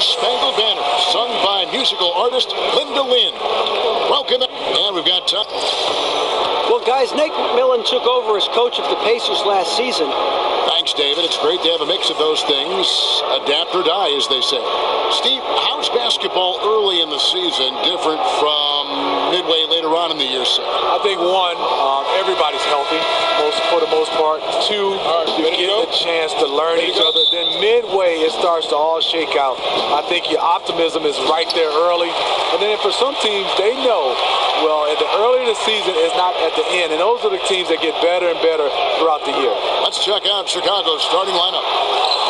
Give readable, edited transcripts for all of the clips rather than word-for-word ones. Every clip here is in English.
Star Spangled Banner, sung by musical artist Linda Lynn. Welcome. And we've got Well, guys, Nate McMillan took over as coach of the Pacers last season. Thanks, David. It's great to have a mix of those things. Adapt or die, as they say. Steve, how's basketball early in the season different from midway later on in the year, sir? I think, one, everybody's healthy for the most part. Two, you get a chance to learn each other. Then midway, it starts to all shake out. I think your optimism is right there early. And then for some teams, they know, well, at the early of the season is not at the end. And those are the teams that get better and better throughout the year. Let's check out Chicago's starting lineup.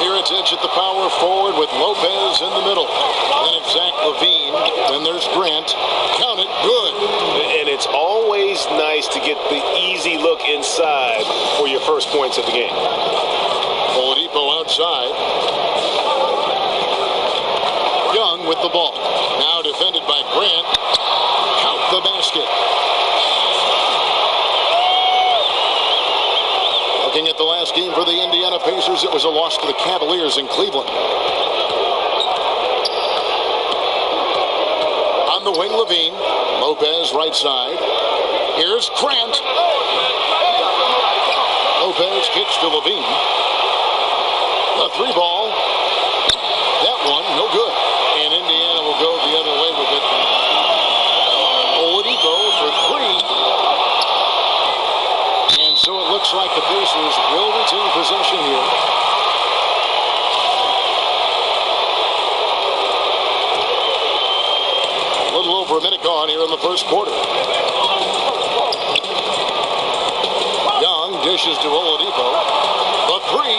Here it's Edge at the power forward with Lopez in the middle. Then it's Zach LaVine. Then there's Grant. Count it. Good. And it's always nice to get the easy look inside for your first points of the game. Oladipo outside. Young with the ball. Now defended by Grant. Count the basket. Looking at the last game for the Indiana Pacers, it was a loss to the Cavaliers in Cleveland. On the wing, LaVine. Lopez right side. Here's Grant. Lopez kicks to LaVine. A three ball. That one, no good. And Indiana will go the other way with it. Oladipo for three. And so it looks like the Pacers will retain possession here. A little over a minute gone here in the first quarter. Young dishes to Oladipo. The three.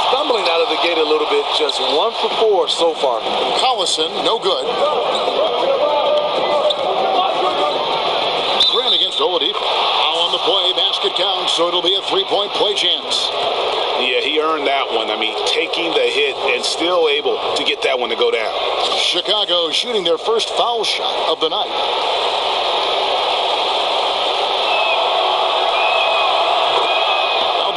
Stumbling out of the gate a little bit, just 1 for 4 so far. Collison, no good. Grant against Oladipo. Now on the play, basket counts, so it'll be a three-point play chance. Yeah, he earned that one. I mean, taking the hit and still able to get that one to go down. Chicago shooting their first foul shot of the night.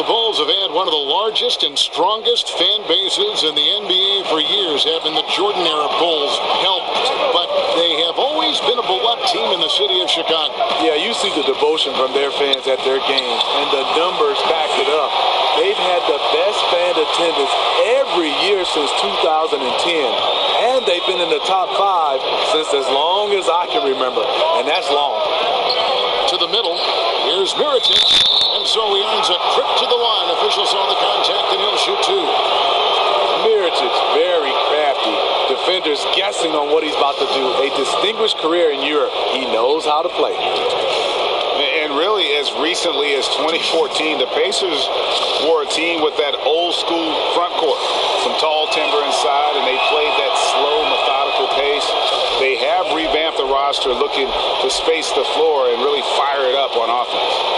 The Bulls have had one of the largest and strongest fan bases in the NBA for years, having the Jordan era Bulls helped, but they have always been a beloved team in the city of Chicago. Yeah, you see the devotion from their fans at their games, and the numbers back it up. They've had the best fan attendance every year since 2010, and they've been in the top 5 since as long as I can remember, and that's long. To the middle, here's Mirotic. And so he earns a trip to the line. Officials saw the contact, and he'll shoot two. Mirotic, very crafty. Defenders guessing on what he's about to do. A distinguished career in Europe. He knows how to play. And really, as recently as 2014, the Pacers were a team with that old school front court. Some tall timber inside, and they played that slow, methodical pace. They have revamped the roster, looking to space the floor and really fire it up on offense.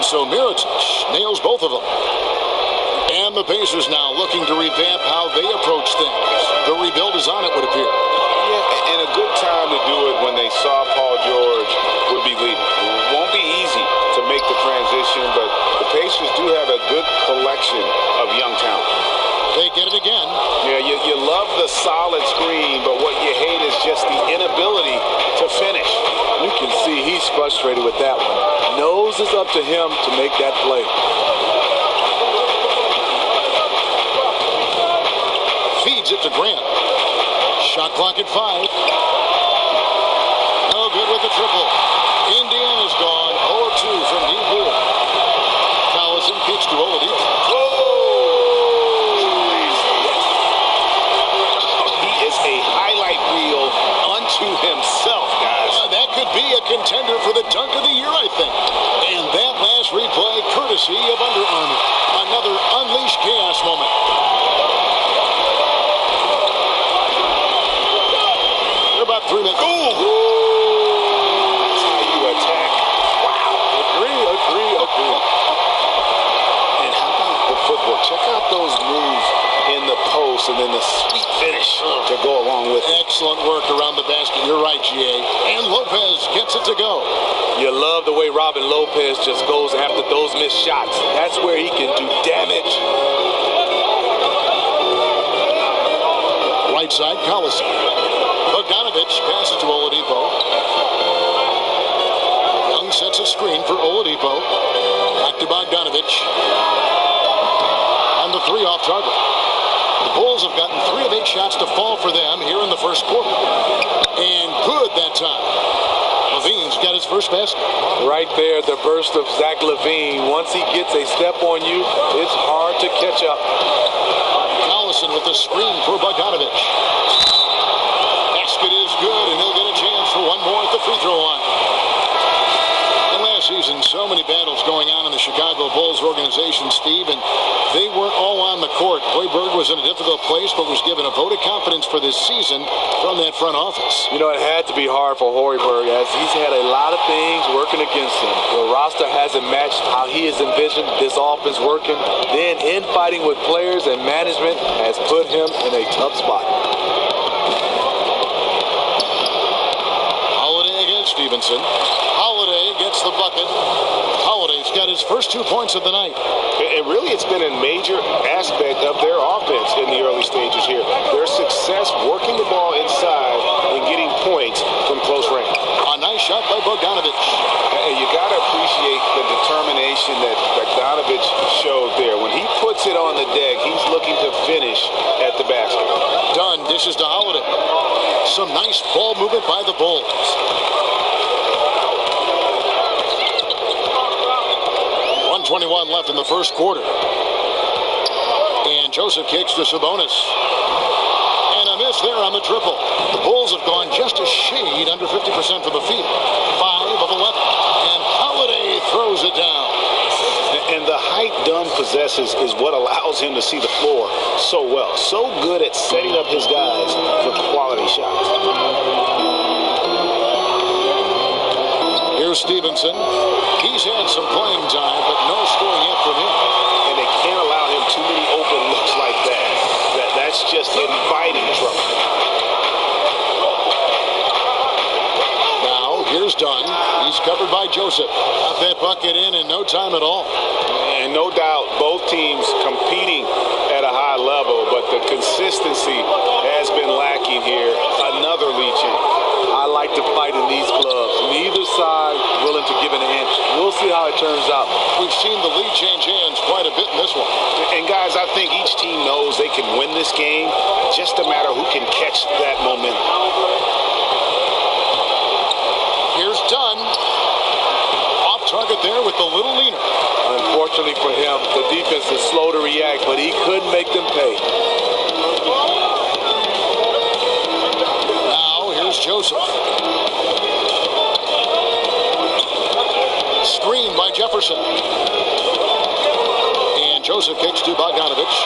So Mirotic nails both of them. And the Pacers now looking to revamp how they approach things. The rebuild is on, it would appear. Yeah, and a good time to do it when they saw Paul George would be leaving. It won't be easy to make the transition, but the Pacers do have a good collection of young talent. They get it again. Yeah, you love the solid screen, but what you hate is just the inability to finish. You can see he's frustrated with that one. Knows it's up to him to make that play. Feeds it to Grant. Shot clock at 5. No good with the triple. Indiana's gone 0-2 from deep here. Collison kicks to Oladipo. A highlight reel unto himself, guys. That could be a contender for the dunk of the year, I think. And that last replay, courtesy of Under Armour. Another unleashed chaos moment. They're about 3 minutes. Ooh! That's how you attack. Wow. Agree. And how about the footwork? Check out those moves in the post and then the sweet finish to go along with it. Excellent work around the basket. You're right, G.A. And Lopez gets it to go. You love the way Robin Lopez just goes after those missed shots. That's where he can do damage. right side, Collison. Bogdanovich passes to Oladipo. Young sets a screen for Oladipo. Back to Bogdanovich. And the three off target. The Bulls have gotten 3 of 8 shots to fall for them here in the first quarter. And good that time. Levine's got his first basket. Right there, the burst of Zach LaVine. Once he gets a step on you, it's hard to catch up. Collison with the screen for Bogdanovich. Basket is good, and he'll get a chance for one more at the free throw line. And last season, so many battles going on in the Chicago Bulls organization, Steve, and they weren't all on the court. Hoiberg was in a difficult place, but was given a vote of confidence for this season from that front office. You know, it had to be hard for Hoiberg, as he's had a lot of things working against him. The roster hasn't matched how he has envisioned this offense working. Then infighting with players and management has put him in a tough spot. Holiday against Stevenson. Holiday gets the bucket. Holiday's got his first 2 points of the night. And really, it's been a major aspect of their offense in the early stages here. Their success working the ball inside and getting points from close range. A nice shot by Bogdanovich. And you got to appreciate the determination that Bogdanovich showed there. When he puts it on the deck, he's looking to finish at the basket. Dunn dishes to Holiday. Some nice ball movement by the Bulls. 1:21 left in the first quarter. And Joseph kicks to Sabonis. And a miss there on the triple. The Bulls have gone just a shade under 50% from the field. 5 of 11. And Holiday throws it down. And the height Dunn possesses is what allows him to see the floor so well. So good at setting up his guys for quality shots. Here's Stevenson. He's had some playing time, but no scoring yet from him. And they can't allow him too many open looks like that. That's just inviting trouble. Now, here's Dunn. He's covered by Joseph. Got that bucket in no time at all. And no doubt, both teams competing at a high level, but the consistency has been lacking here. Another lead change. I like to fight in these clubs. Neither side willing to give an inch. We'll see how it turns out. We've seen the lead change hands quite a bit in this one. And guys, I think each team knows they can win this game. Just a matter who can catch that momentum. Here's Dunn. Off target there with the little leaner. Unfortunately for him, the defense is slow to react, but he couldn't make them pay. Now, here's Joseph. Screen by Jefferson. And Joseph kicks to Bogdanovich.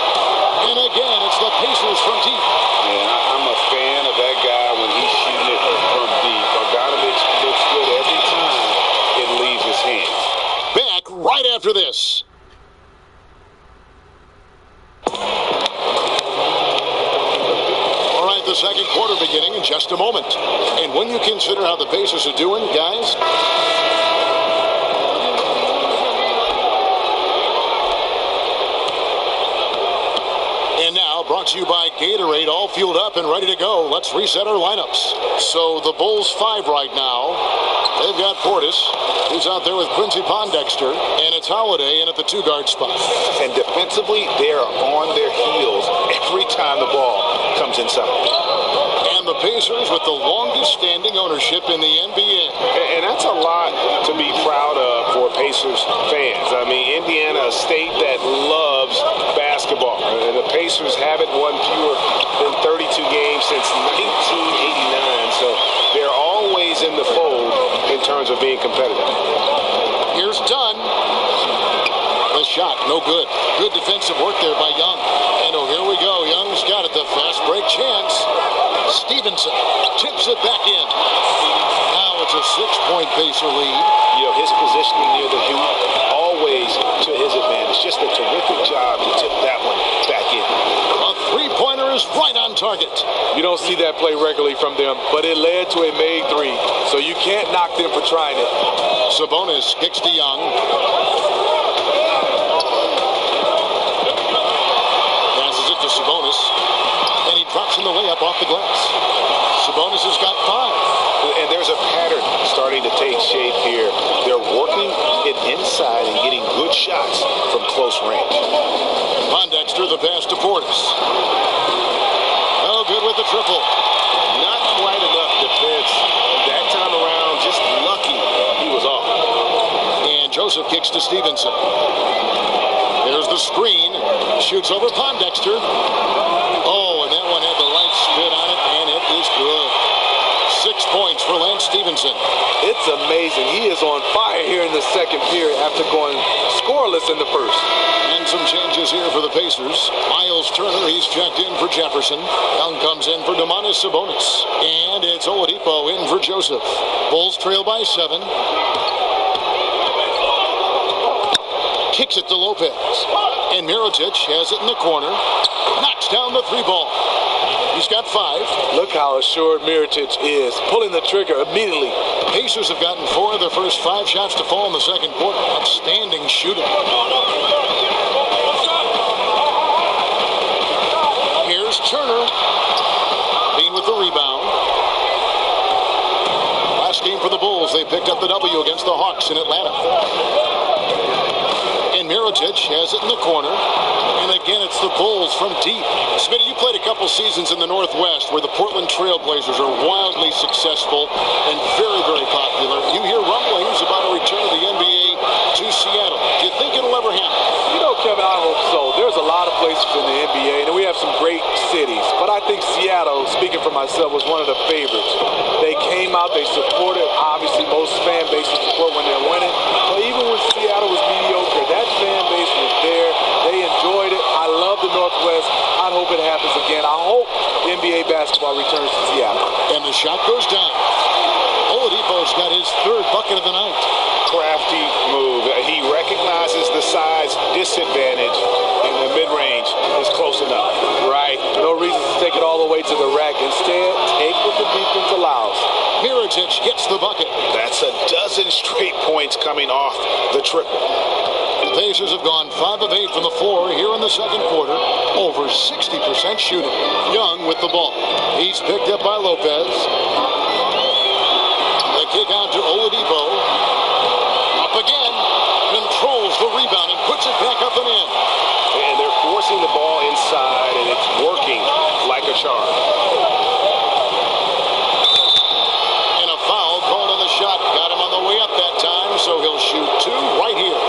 And again, it's the Pacers from deep. Yeah, I'm a fan of that guy when he's shooting it from deep. Bogdanovich looks good every time it leaves his hands. Back right after this. All right, the second quarter beginning in just a moment. And when you consider how the Pacers are doing, guys, and now brought to you by Gatorade, all fueled up and ready to go. Let's reset our lineups. So the Bulls 5 right now. They've got Portis, who's out there with Quincy Pondexter, and it's Holiday in at the 2-guard spot. And defensively, they're on their heels every time the ball comes inside. And the Pacers with the longest standing ownership in the NBA. And that's a lot to be proud of for Pacers fans. I mean, Indiana, a state that loves basketball. And the Pacers haven't won fewer than 32 games since 1989. So they're always in the fold in terms of being competitive. Here's Dunn. The shot, no good. Good defensive work there by Young. And oh, here we go. Young's got it. The fast break chance. Stevenson tips it back in. Now it's a 6-point Pacer lead. You know, his positioning near the hoop, always to his advantage. Just a terrific job to tip that one back in. A 3-pointer is right on target. You don't see that play regularly from them, but it led to a made 3. So you can't knock them for trying it. Sabonis kicks to Young. Passes it to Sabonis. And he drops in the layup. layup off the glass. Sabonis has got 5. And there's a pattern starting to take shape here. They're working it inside and getting good shots from close range. Pondexter, the pass to Portis. Oh, good with the triple. Not quite enough defense. That time around, just lucky he was off. And Joseph kicks to Stevenson. There's the screen. Shoots over Pondexter. Oh, and that one had the right spin on it, and it is good. 6 points for Lance Stevenson. It's amazing. He is on fire here in the second period after going scoreless in the first. And some changes here for the Pacers. Miles Turner, he's checked in for Jefferson. Young comes in for Domantas Sabonis. And it's Oladipo in for Joseph. Bulls trail by 7. Kicks it to Lopez. And Mirotic has it in the corner. Knocks down the 3 ball. He's got 5. Look how assured Mirotic is, pulling the trigger immediately. Pacers have gotten 4 of their first 5 shots to fall in the second quarter. Outstanding shooting. Here's Turner. Bean with the rebound. Last game for the Bulls, they picked up the W against the Hawks in Atlanta. And Mirotic has it in the corner. And again, it's the Bulls from deep. Smitty, you played a couple seasons in the Northwest where the Portland Trailblazers are wildly successful and very, very popular. You hear rumblings about a return of the NBA to Seattle. Do you think it'll ever happen? You know, Kevin, I hope so. There's a lot of places in the NBA, and we have some great cities. But I think Seattle, speaking for myself, was one of the favorites. They came out, they supported. Obviously, most fan bases support when they're winning. But even when Seattle was mediocre, that fan base was there. They enjoyed it. I love the Northwest. I hope it happens again. I hope NBA basketball returns to Seattle. And the shot goes down. Oladipo's got his 3rd bucket of the night. Crafty move. He recognizes the size disadvantage, and the mid-range is close enough. Right. No reason to take it all the way to the rack. Instead, take what the defense allows. Mirotic gets the bucket. That's a dozen straight points coming off the triple. The Pacers have gone 5 of 8 from the floor here in the second quarter. Over 60% shooting. Young with the ball. He's picked up by Lopez. The kick out to Oladipo. Up again. Controls the rebound and puts it back up and in. And they're forcing the ball inside, and it's working like a charm. And a foul called on the shot. Got him on the way up that time, so he'll shoot 2 right here.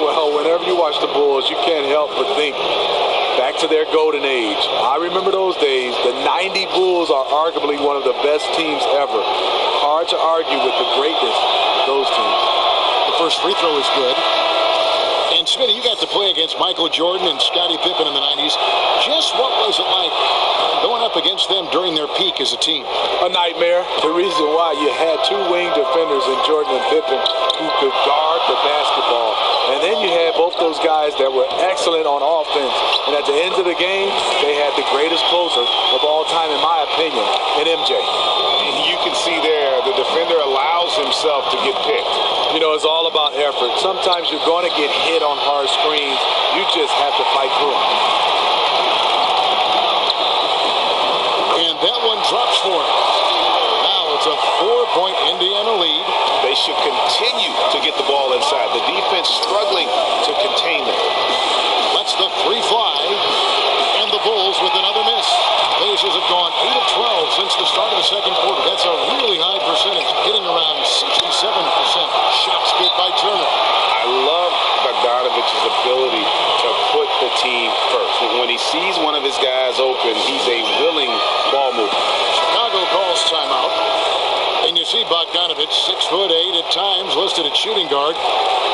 Well, whenever you watch the Bulls, you can't help but think back to their golden age. I remember those days. The 90 Bulls are arguably one of the best teams ever. Hard to argue with the greatness of those teams. The first free throw is good. And Smitty, you got to play against Michael Jordan and Scottie Pippen in the 90s. Just what was it like going up against them during their peak as a team? A nightmare. The reason why you had 2 wing defenders in Jordan and Pippen who could guard the basketball. And then you had both those guys that were excellent on offense. And at the end of the game, they had the greatest closer of all time, in my opinion, in MJ. You can see there, the defender allows himself to get picked. You know, it's all about effort. Sometimes you're going to get hit on hard screens. You just have to fight through them. And that one drops for him. Now it's a 4-point Indiana lead. They should continue to get the ball inside. The defense struggling to contain them. Lets the 3 fly. And the Bulls with another miss. Pacers have gone 8 of 12 since the start of the second quarter. That's a really high percentage, hitting around 67%. Shots good by Turner. I love Bogdanovich's ability to put the team first. When he sees one of his guys open, he's a willing ball mover. Chicago calls timeout. And you see Bogdanovich, 6'8" at times, listed at shooting guard.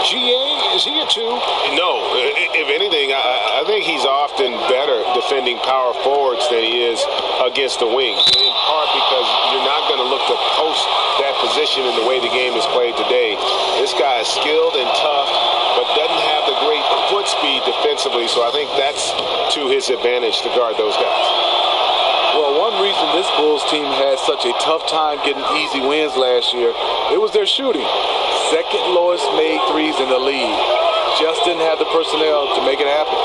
GA, is he a 2? No. If anything, I think he's often better defending power forwards than he is against the wings. In part because you're not going to look to post that position in the way the game is played today. This guy is skilled and tough, but doesn't have the great foot speed defensively, so I think that's to his advantage to guard those guys. Well, one reason this Bulls team had such a tough time getting easy wins last year, it was their shooting. Second lowest made threes in the league. Just didn't have the personnel to make it happen.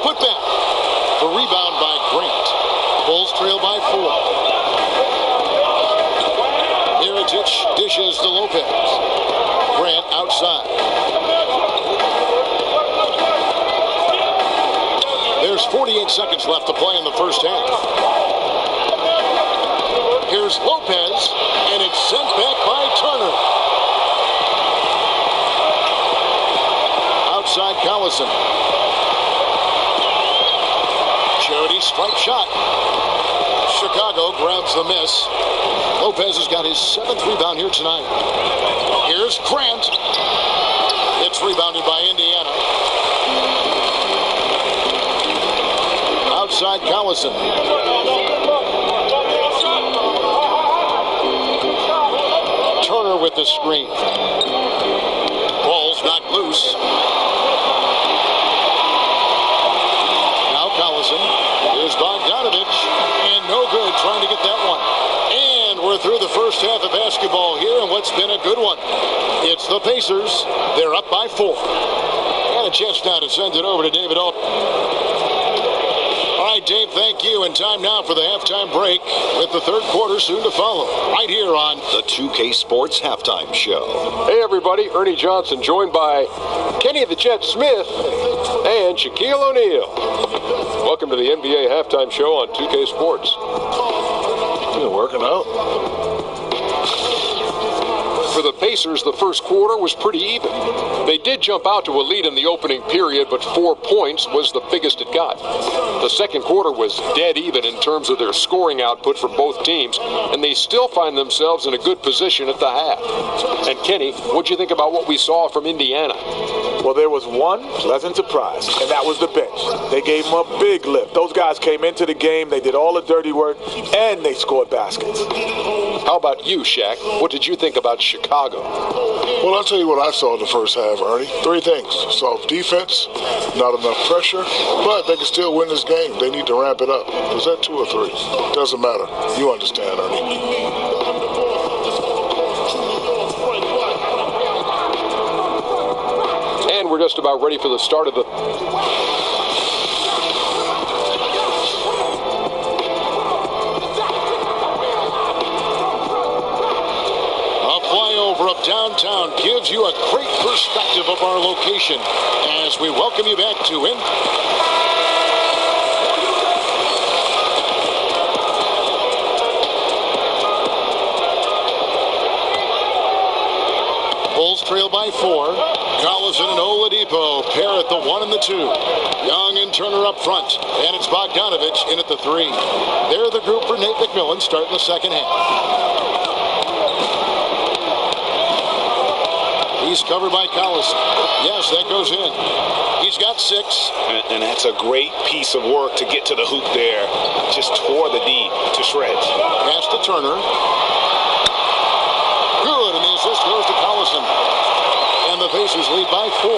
put back. The rebound by Grant. Bulls trail by 4. Mirotic dishes to Lopez. Grant outside. There's 48 seconds left to play in the first half. Here's Lopez, and it's sent back by Turner. Outside Collison. Charity strike shot. Chicago grabs the miss. Lopez has got his 7th rebound here tonight. Here's Grant. It's rebounded by Indiana. Outside Collison. Turner with the screen. Ball's knocked loose. Now Collison. Here's Bogdanovich. And no good trying to get that one. And we're through the first half of basketball here in what's been a good one. It's the Pacers. They're up by 4. And a chance now to send it over to David Alton. All right, Dave, thank you. And time now for the halftime break with the third quarter soon to follow. Right here on the 2K Sports Halftime Show. Hey, everybody. Ernie Johnson joined by Kenny the Jet Smith and Shaquille O'Neal. Welcome to the NBA Halftime Show on 2K Sports. Been working out. For the Pacers, the first quarter was pretty even. They did jump out to a lead in the opening period, but 4 points was the biggest it got. The second quarter was dead even in terms of their scoring output for both teams, and they still find themselves in a good position at the half. And Kenny, what'd you think about what we saw from Indiana? Well, there was one pleasant surprise, and that was the bench. They gave them a big lift. Those guys came into the game, they did all the dirty work, and they scored baskets. How about you, Shaq? What did you think about Chicago? Well, I'll tell you what I saw in the first half, Ernie. 3 things. Soft defense, not enough pressure, but they can still win this game. They need to ramp it up. Was that 2 or 3? Doesn't matter. You understand, Ernie. And we're just about ready for the start of the... flyover of downtown gives you a great perspective of our location as we welcome you back to Bulls trail by 4. Collison and Oladipo pair at the 1 and the 2. Young and Turner up front, and it's Bogdanovich in at the 3. They're the group for Nate McMillan starting the second half. He's covered by Collison. Yes, that goes in. He's got 6. And that's a great piece of work to get to the hoop there. Just tore the D to shreds. Pass to Turner. Good, and the assist goes to Collison. And the Pacers lead by 4.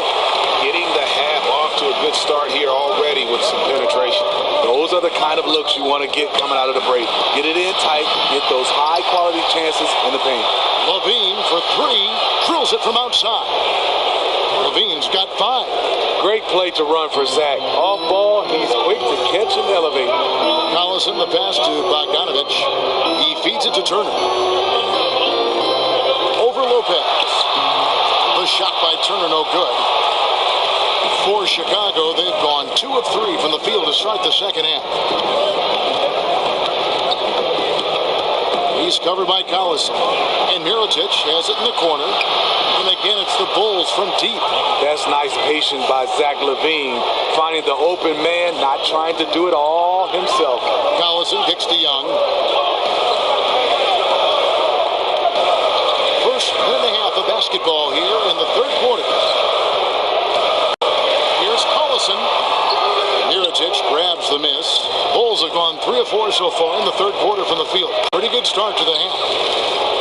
Getting the half off to a good start here already with some penetration. Those are the kind of looks you want to get coming out of the break. Get it in tight, get those high-quality chances in the paint. Levine for 3, drills it from outside. Levine's got 5. Great play to run for Zach. Off ball, he's quick to catch and elevate. Collison, the pass to Bogdanovich. He feeds it to Turner. Over Lopez. The shot by Turner, no good. For Chicago, they've gone 2 of 3 from the field to start the second half. He's covered by Collison. And Mirotic has it in the corner. And again, it's the Bulls from deep. That's nice patience by Zach LaVine. Finding the open man, not trying to do it all himself. Collison kicks to Young. First minute and a half of basketball here in the third quarter. Here's Collison. Mirotic grabs the miss. Bulls have gone 3 of 4 so far in the third quarter from the field. Pretty good start to the half.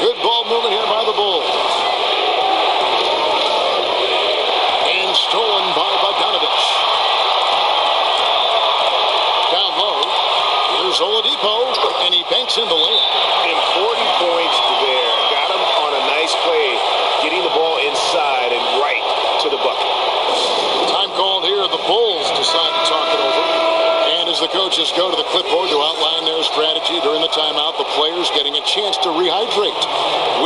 Good ball movement here by the Bulls. And stolen by Bogdanovich. Down low. Here's Oladipo, and he banks in the layup. Important points there. Got him on a nice play, getting the ball inside and right to the bucket. Time called here. The Bulls decide to talk it over. coaches go to the clipboard to outline their strategy during the timeout. The players getting a chance to rehydrate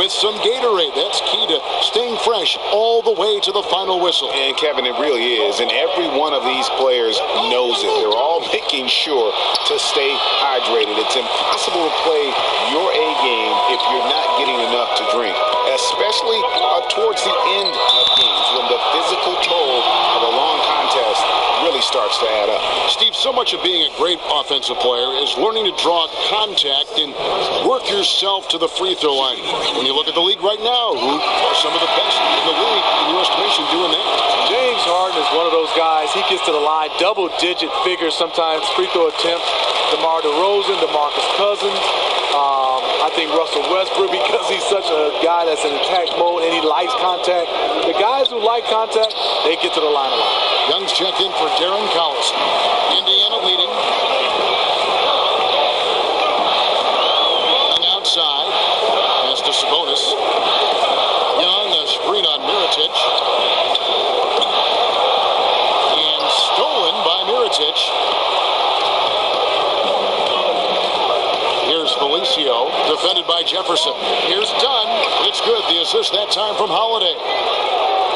with some Gatorade. That's key to staying fresh all the way to the final whistle. And, Kevin, it really is. And every one of these players knows it. They're all making sure to stay hydrated. It's impossible to play your A game if you're not getting enough to drink, especially towards the end of games when the physical toll of a long contest really starts to add up. Steve, so much of being a great offensive player is learning to draw contact and work yourself to the free throw line. When you look at the league right now, who are some of the best in the league, in your estimation, doing that? James Harden is one of those guys. He gets to the line, double-digit figures sometimes, free throw attempts. DeMar DeRozan, DeMarcus Cousins. I think Russell Westbrook, because he's such a guy that's in attack mode and he likes contact. The guys who like contact, they get to the line a lot. Young's checked in for Darren Collison. Indiana leading. Young outside. Pass to Sabonis. Young, a screen on Mirotic. And stolen by Mirotic. Here's Felicio, defended by Jefferson. Here's Dunn. It's good. The assist that time from Holiday.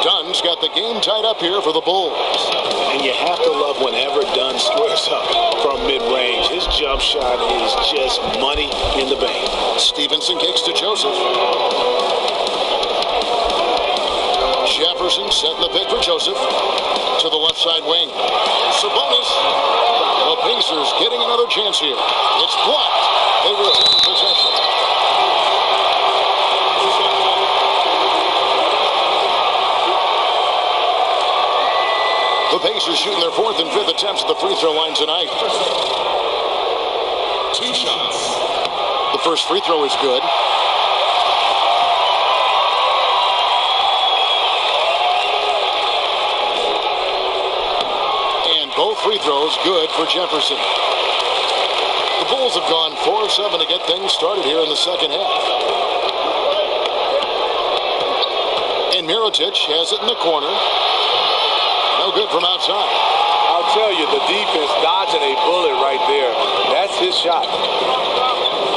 Dunn's got the game tied up here for the Bulls. And you have to love whenever Dunn squares up from mid-range. His jump shot is just money in the bank. Stevenson kicks to Joseph. Jefferson setting the pick for Joseph. To the left side wing. Sabonis. The Pacers getting another chance here. It's blocked. They retain possession. The Pacers shooting their fourth and fifth attempts at the free throw line tonight. 2 shots. The first free throw is good. And both free throws good for Jefferson. The Bulls have gone 4 of 7 to get things started here in the second half. And Mirotic has it in the corner. No good from outside. I'll tell you, the defense dodging a bullet right there. That's his shot.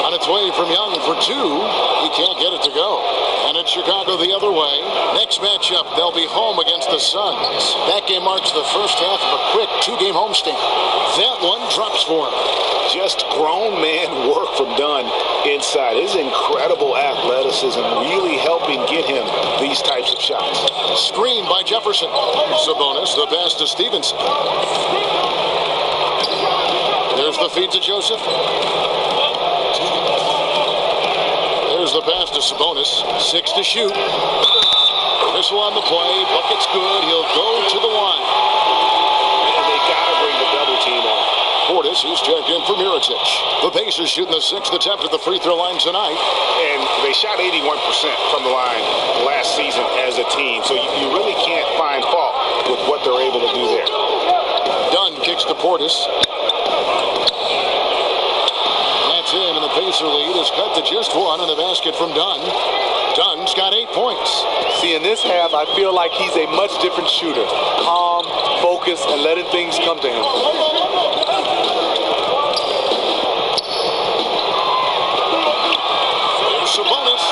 On its way from Young for 2. He can't get it to go. And it's Chicago the other way. Next matchup, they'll be home against the Suns. That game marks the first half of a quick 2-game homestand. That one drops for him. Just grown man work from Dunn inside. His incredible athleticism really helping get him these types of shots. Screen by Jefferson. Sabonis, the pass to Stevenson. There's the feed to Joseph. There's the pass to Sabonis. 6 to shoot. Missile on the play. Bucket's good. He'll go to the line. And they got to bring the double team on. Portis, he's checked in for Mirotic. The Pacers shooting the 6th attempt at the free throw line tonight. And they shot 81% from the line last season as a team. So you really can't find fault with what they're able to do there. Dunn kicks to Portis. That's in, and the Pacer lead is cut to just 1 in the basket from Dunn. Dunn's got 8 points. See, in this half, I feel like he's a much different shooter. Calm, focused, and letting things come to him. Sabonis.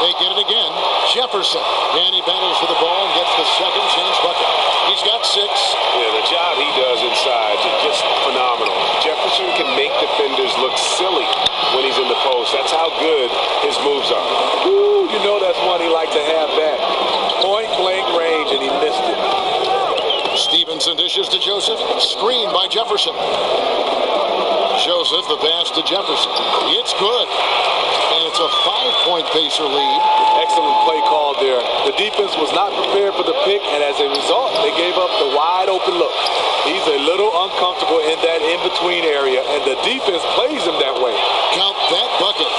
They get it again. Jefferson. And he battles for the ball and gets the second chance bucket. He's got 6. Yeah, the job he does inside is just phenomenal. Jefferson can make defenders look silly when he's in the post. That's how good his moves are. Ooh, you know that's one he liked to have back. Point blank range, and he missed it. Stevenson dishes to Joseph. Screen by Jefferson. Joseph, the pass to Jefferson. It's good. And it's a 5-point Pacer lead. Excellent play call there. The defense was not prepared for the pick, and as a result, they gave up the wide open look. He's a little uncomfortable in that in-between area, and the defense plays him that way. Count that bucket.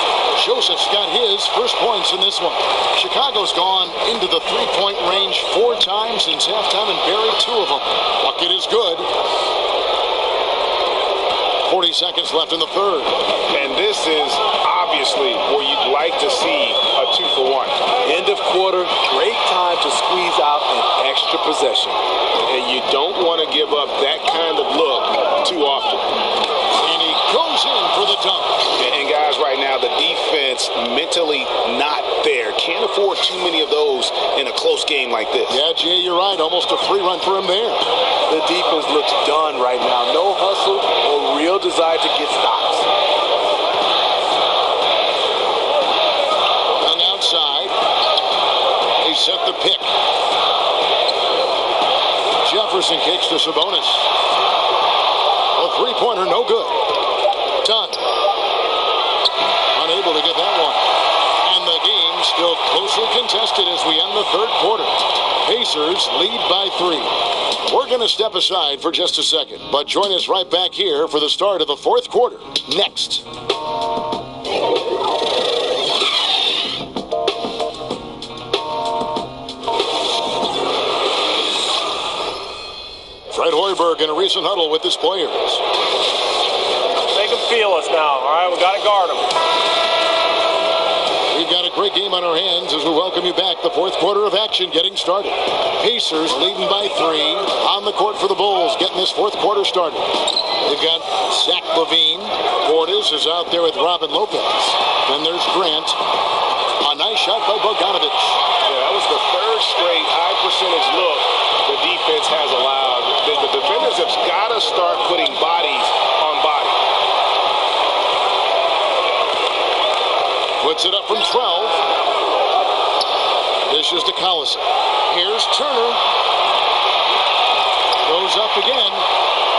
Joseph's got his first points in this one. Chicago's gone into the 3-point range 4 times since halftime and buried 2 of them. Bucket is good. 40 seconds left in the third. And this is obviously where you'd like to see a 2-for-1. End of quarter, great time to squeeze out an extra possession. And you don't want to give up that kind of look too often. afford too many of those in a close game like this. Yeah, Jay, you're right. Almost a free run for him there. The defense looks done right now. No hustle or real desire to get stops. On the outside, they set the pick. Jefferson kicks to Sabonis. A three-pointer, no good. Dunn. Unable to get that one. And the game still closely contested as we end the third quarter. Pacers lead by 3. We're going to step aside for just a second, but join us right back here for the start of the fourth quarter. Next. Fred Hoiberg in a recent huddle with his players. Make them feel us now, all right? We got to guard them. We've got a great game on our hands as we welcome you back. The fourth quarter of action getting started. Pacers leading by 3 on the court for the Bulls, getting this fourth quarter started. They've got Zach LaVine. Portis is out there with Robin Lopez. Then there's Grant. A nice shot by Bogdanovic. Yeah, that was the third straight high percentage look the defense has allowed. The defenders have got to start putting bodies on body. Puts it up from 12. Dishes to Collison. Here's Turner. Goes up again.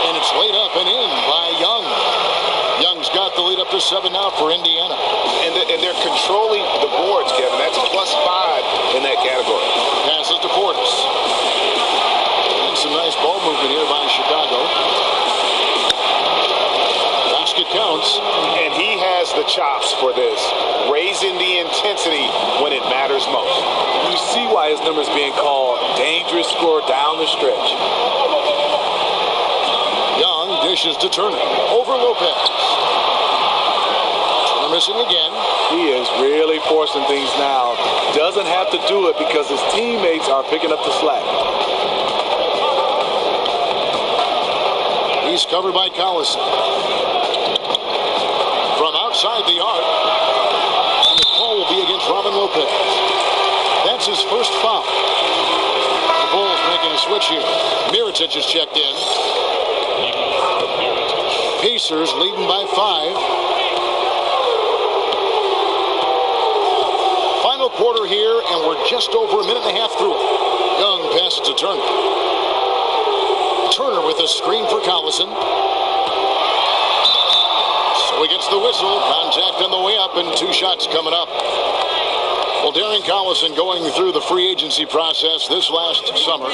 And it's laid up and in by Young. Young's got the lead up to 7 now for Indiana. And they're controlling the boards, Kevin. That's a +5 in that category. Passes to Portis. And some nice ball movement here by Chicago. Basket counts. And he has the chops for this, raising the intensity when it matters most. You see why his number's being called dangerous scorer down the stretch. Young dishes to Turner. Over Lopez. Turner missing again. He is really forcing things now. Doesn't have to do it because his teammates are picking up the slack. He's covered by Collison. From outside the arc. And the call will be against Robin Lopez. That's his first foul. The Bulls making a switch here. Mirotic is checked in. Pacers leading by 5. Final quarter here, and we're just over a minute and a half through it. Young passes to Turner. Turner with a screen for Collison. So he gets the whistle. Contact on the way up, and 2 shots coming up. Well, Darren Collison going through the free agency process this last summer.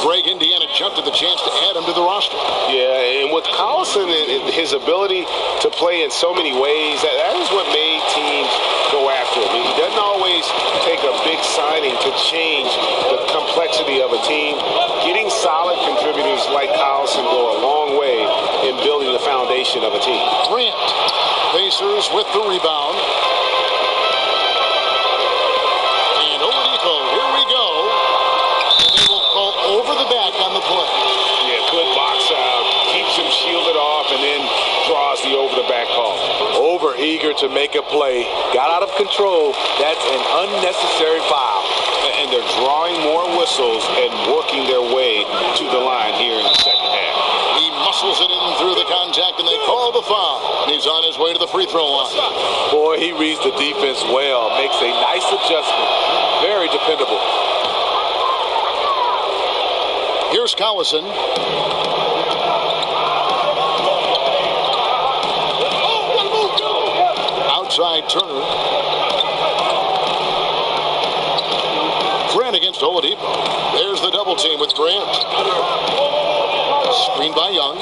Greg, Indiana jumped at the chance to add him to the roster. Yeah, and with Collison and his ability to play in so many ways, that is what made teams go after him. He doesn't always take a big signing to change the complexity of a team. Getting solid contributors like Collison go a long way in building the foundation of a team. Grant, Pacers with the rebound. And Oladipo, here we go. And they will call over the back on the play. Yeah, good box out. Keeps him shielded off and then draws the over-the-back call. Over eager to make a play. Got out of control. That's an unnecessary foul. And they're drawing more whistles and working their way to the line here in the second half. He muscles it in through the contact, and they call the foul. And he's on his way to the free throw line. Boy, he reads the defense well. Makes a nice adjustment. Very dependable. Here's Collison. Outside Turner. Grant against Oladipo. There's the double team with Grant. Screen by Young.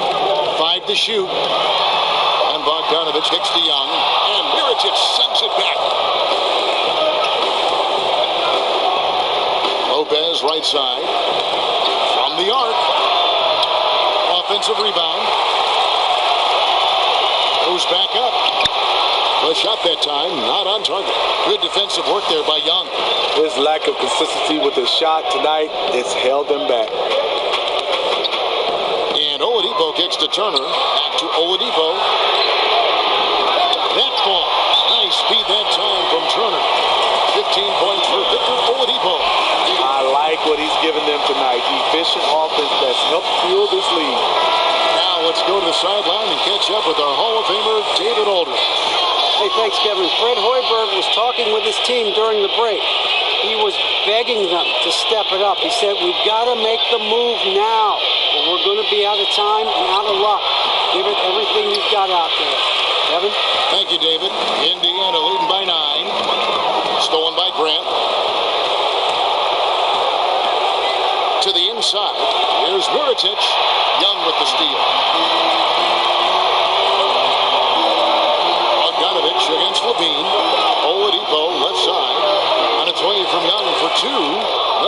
5 to shoot. And Bogdanovic kicks to Young. And Mirotic sends it back. Lopez right side. From the arc. Offensive rebound. Goes back up. A shot that time, not on target. Good defensive work there by Young. His lack of consistency with his shot tonight has held them back. And Oladipo kicks to Turner. Back to Oladipo. That ball. Nice speed that time from Turner. 15 points for victory given them tonight. Efficient offense that's helped fuel this lead. Now let's go to the sideline and catch up with our Hall of Famer, David Aldridge. Hey, thanks, Kevin. Fred Hoiberg was talking with his team during the break. He was begging them to step it up. He said, we've got to make the move now, or we're going to be out of time and out of luck. Give it everything you've got out there. Kevin? Thank you, David. Indiana leading by 9. Stolen by Grant. To the inside. Here's Mirotic. Young with the steal. Bogdanovich against Levine. Oladipo left side. On its way from Young for 2.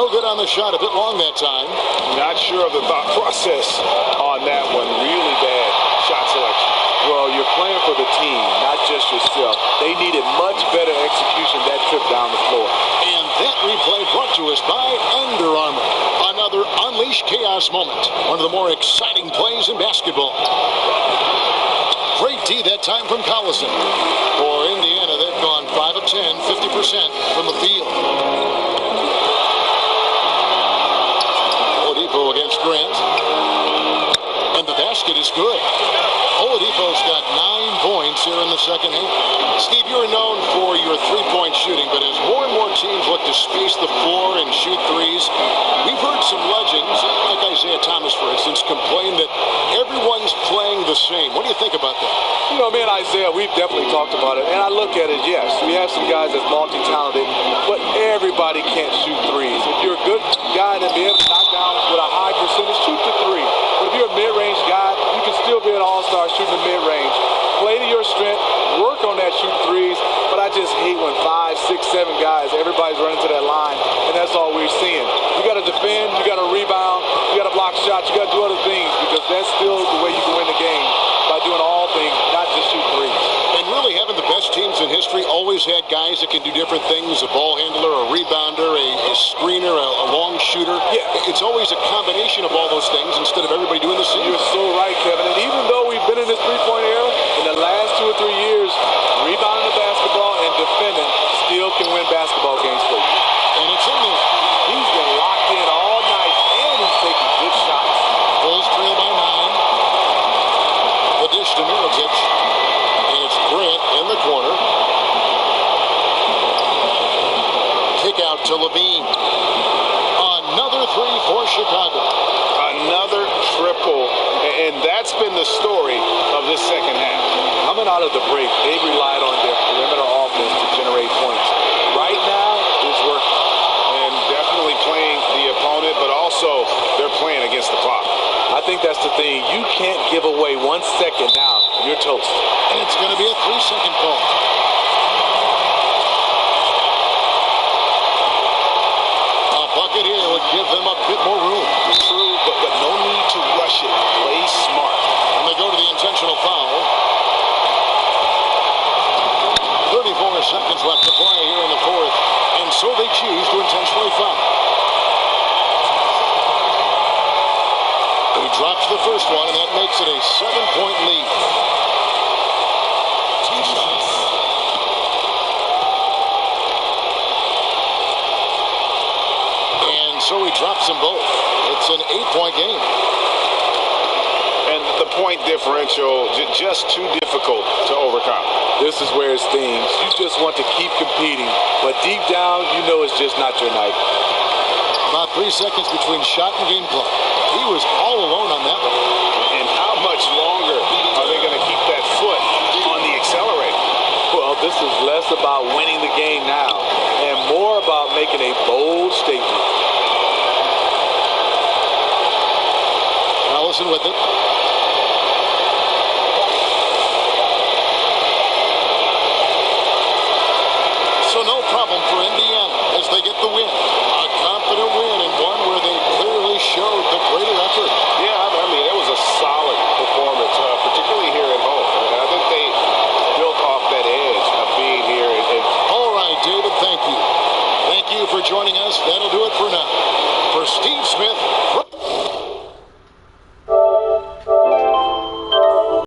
No good on the shot. A bit long that time. Not sure of the thought process on that one. Really bad shot selection. Well, you're playing for the team, not just yourself. They needed much better execution that trip down the floor. And that replay brought to us by Under Armour. Another Unleash Chaos moment. One of the more exciting plays in basketball. Great D that time from Collison. For Indiana, they've gone 5 of 10, 50% from the field. Oladipo against Grant. And the basket is good. Oladipo's got 9 points here in the second half. Steve, you're known for your three-point shooting, but as more and more teams look to space the floor and shoot threes, we've heard some legends, like Isaiah Thomas, for instance, complain that everyone's playing the same. What do you think about that? You know, me and Isaiah, we've definitely talked about it, and I look at it, yes, we have some guys that's multi-talented, but everybody can't shoot threes. If you're a good guy that be able to knock down with a high percentage, shoot the three. But if you're a mid-range guy, you can still be an all-star shooting the mid-range. Play to your strength, work on that shooting threes, but I just hate when 5, 6, 7 guys, everybody's running to that line, and that's all we're seeing. You got to defend, you got to rebound, you got to block shots, you got to do other things, because that's still the way you can win the game, by doing all things, not just shoot threes. And really having the best teams in history always had guys that can do different things, a ball handler, a rebounder, a screener, a long shooter. Yeah. It's always a combination of all those things instead of everybody doing the same. You're so right, Kevin. And even though we've been in this three-point era, in the last 2 or 3 years, rebounding the basketball and defending still can win basketball games for you. And it's in there. He's been locked in all night, and he's taking good shots. Bulls trail by 9. The dish to Mirotic. And it's Grant in the corner. Kick out to Levine. Another 3 for Chicago. Another triple, and that's been the story of this second half. Coming out of the break, they relied on their perimeter offense to generate points. Right now, it's working. And definitely playing the opponent, but also they're playing against the clock. I think that's the thing. You can't give away 1 second now. You're toast. And it's going to be a 3-second call. A bucket here would give them a bit more room. True, but no need to rush it. Play smart. And they go to the intentional foul. 34 seconds left to play here in the fourth. And so they choose to intentionally foul. He drops the first one, and that makes it a 7-point lead. 2 shots. And so he drops them both. It's an 8-point game. And the point differential just too difficult to overcome. This is where it stings. You just want to keep competing, but deep down, you know it's just not your night. About 3 seconds between shot and game clock. He was all alone on that one. And how much longer are they going to keep that foot on the accelerator? Well, this is less about winning the game now and more about making a bold statement. Collison with it. So no problem for Indiana as they get the win. A confident win and one where they clearly showed the greater effort. Yeah, I mean, it was a solid performance, particularly here at home. And I think they built off that edge of being here. All right, David, thank you. Thank you for joining us. That'll do it for now. For Steve Smith